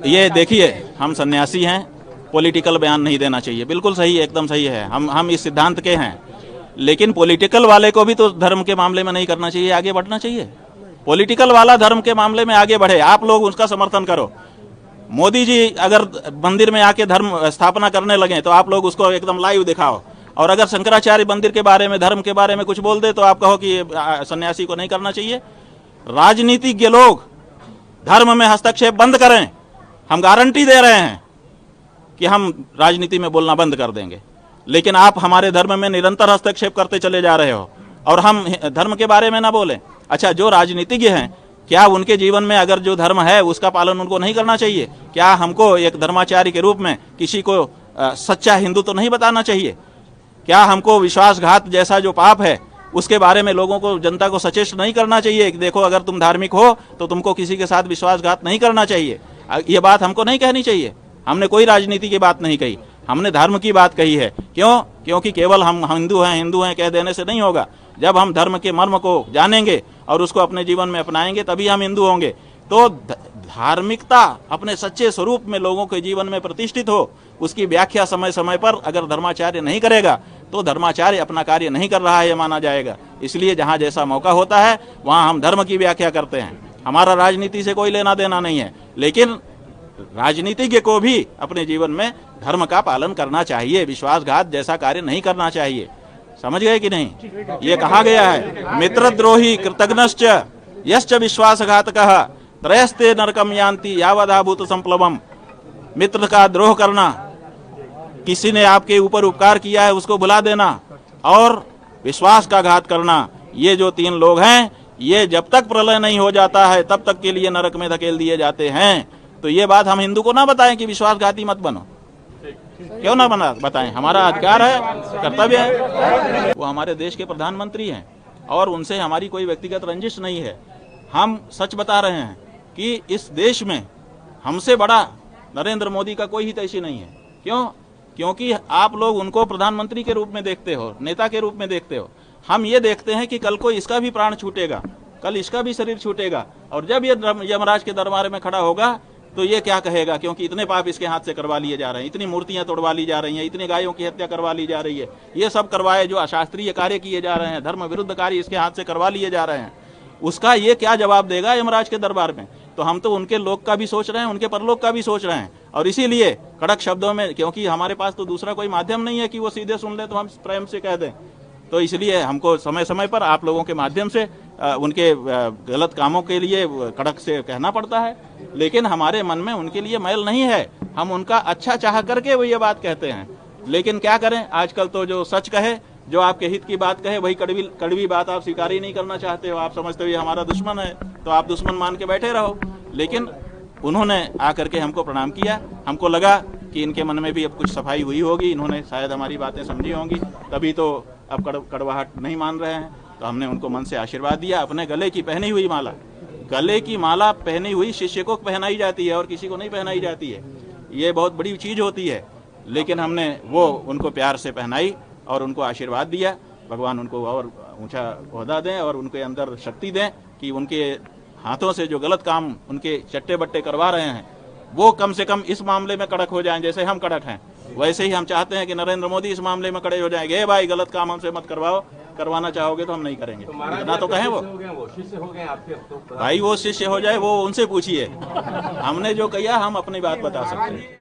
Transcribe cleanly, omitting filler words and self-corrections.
ये देखिए, हम सन्यासी हैं, पॉलिटिकल बयान नहीं देना चाहिए। बिल्कुल सही है, एकदम सही है, हम इस सिद्धांत के हैं। लेकिन पॉलिटिकल वाले को भी तो धर्म के मामले में नहीं करना चाहिए, आगे बढ़ना चाहिए। पॉलिटिकल वाला धर्म के मामले में आगे बढ़े, आप लोग उसका समर्थन करो। मोदी जी अगर मंदिर में आके धर्म स्थापना करने लगे तो आप लोग उसको एकदम लाइव दिखाओ। और अगर शंकराचार्य मंदिर के बारे में, धर्म के बारे में कुछ बोल दे तो आप कहो कि सन्यासी को नहीं करना चाहिए। राजनीतिज्ञ लोग धर्म में हस्तक्षेप बंद करें, हम गारंटी दे रहे हैं कि हम राजनीति में बोलना बंद कर देंगे। लेकिन आप हमारे धर्म में निरंतर हस्तक्षेप करते चले जा रहे हो और हम धर्म के बारे में ना बोलें। अच्छा, जो राजनीतिज्ञ हैं, क्या उनके जीवन में अगर जो धर्म है उसका पालन उनको नहीं करना चाहिए? क्या हमको एक धर्माचार्य के रूप में किसी को सच्चा हिंदू तो नहीं बताना चाहिए? क्या हमको विश्वासघात जैसा जो पाप है उसके बारे में लोगों को, जनता को सचेत नहीं करना चाहिए कि देखो, अगर तुम धार्मिक हो तो तुमको किसी के साथ विश्वासघात नहीं करना चाहिए? ये बात हमको नहीं कहनी चाहिए। हमने कोई राजनीति की बात नहीं कही, हमने धर्म की बात कही है। क्यों? क्योंकि केवल हम हिंदू हैं कह देने से नहीं होगा। जब हम धर्म के मर्म को जानेंगे और उसको अपने जीवन में अपनाएंगे तभी हम हिंदू होंगे। तो धार्मिकता अपने सच्चे स्वरूप में लोगों के जीवन में प्रतिष्ठित हो, उसकी व्याख्या समय समय पर अगर धर्माचार्य नहीं करेगा तो धर्माचार्य अपना कार्य नहीं कर रहा है ये माना जाएगा। इसलिए जहाँ जैसा मौका होता है वहाँ हम धर्म की व्याख्या करते हैं। हमारा राजनीति से कोई लेना देना नहीं है, लेकिन राजनीतिज्ञ को भी अपने जीवन में धर्म का पालन करना चाहिए, विश्वासघात जैसा कार्य नहीं करना चाहिए। समझ गए कि नहीं? ये कहा गया है, मित्रद्रोही कृतघ्नश्च यश्च विश्वासघातकः त्रयस्ते नरकम यान्ति यावदाभूत संप्लवम। मित्र का द्रोह करना, किसी ने आपके ऊपर उपकार किया है उसको भुला देना, और विश्वास का घात करना, ये जो तीन लोग हैं ये जब तक प्रलय नहीं हो जाता है तब तक के लिए नरक में धकेल दिए जाते हैं। तो ये बात हम हिंदू को ना बताएं कि विश्वासघाती मत बनो। क्यों ना बताएं? हमारा अधिकार है, कर्तव्य है। वो हमारे देश के प्रधानमंत्री हैं और उनसे हमारी कोई व्यक्तिगत रंजिश नहीं है। हम सच बता रहे हैं कि इस देश में हमसे बड़ा नरेंद्र मोदी का कोई हितैषी नहीं है। क्यों? क्योंकि आप लोग उनको प्रधानमंत्री के रूप में देखते हो, नेता के रूप में देखते हो। हम ये देखते हैं कि कल को इसका भी प्राण छूटेगा, कल इसका भी शरीर छूटेगा, और जब ये यमराज के दरबार में खड़ा होगा तो ये क्या कहेगा? क्योंकि इतने पाप इसके हाथ से करवा लिए जा रहे हैं, इतनी मूर्तियां तोड़वा ली जा रही हैं, इतनी गायों की हत्या करवा ली जा रही है, ये सब करवाए जो अशास्त्रीय कार्य किए जा रहे हैं, धर्म विरुद्ध कार्य इसके हाथ से करवा लिए जा रहे हैं। उसका ये क्या जवाब देगा यमराज के दरबार में? तो हम तो उनके लोक का भी सोच रहे हैं, उनके परलोक का भी सोच रहे हैं, और इसीलिए कड़क शब्दों में, क्योंकि हमारे पास तो दूसरा कोई माध्यम नहीं है कि वो सीधे सुन ले तो हम प्रेम से कह दें, तो इसलिए हमको समय समय पर आप लोगों के माध्यम से उनके गलत कामों के लिए कड़क से कहना पड़ता है। लेकिन हमारे मन में उनके लिए मैल नहीं है, हम उनका अच्छा चाह करके वो ये बात कहते हैं। लेकिन क्या करें, आजकल तो जो सच कहे, जो आपके हित की बात कहे, वही कड़वी बात आप स्वीकार ही नहीं करना चाहते हो। आप समझते हो ये हमारा दुश्मन है, तो आप दुश्मन मान के बैठे रहो। लेकिन उन्होंने आकर के हमको प्रणाम किया, हमको लगा कि इनके मन में भी अब कुछ सफाई हुई होगी, इन्होंने शायद हमारी बातें समझी होंगी, तभी तो अब कड़वाहट नहीं मान रहे हैं। तो हमने उनको मन से आशीर्वाद दिया। अपने गले की पहनी हुई माला, गले की माला पहनी हुई शिष्य को पहनाई जाती है और किसी को नहीं पहनाई जाती है, ये बहुत बड़ी चीज होती है। लेकिन हमने वो उनको प्यार से पहनाई और उनको आशीर्वाद दिया। भगवान उनको और ऊंचा ओहदा दें और उनके अंदर शक्ति दें कि उनके हाथों से जो गलत काम उनके चट्टे बट्टे करवा रहे हैं वो कम से कम इस मामले में कड़क हो जाएं। जैसे हम कड़क हैं वैसे ही हम चाहते हैं कि नरेंद्र मोदी इस मामले में कड़े हो जाएंगे। भाई गलत काम हमसे मत करवाओ, करवाना चाहोगे तो हम नहीं करेंगे। ना तो कहें वो शिष्य हो गए आपके, तो भाई वो शिष्य हो जाए वो उनसे पूछिए, हमने जो किया हम अपनी बात बता सकते हैं।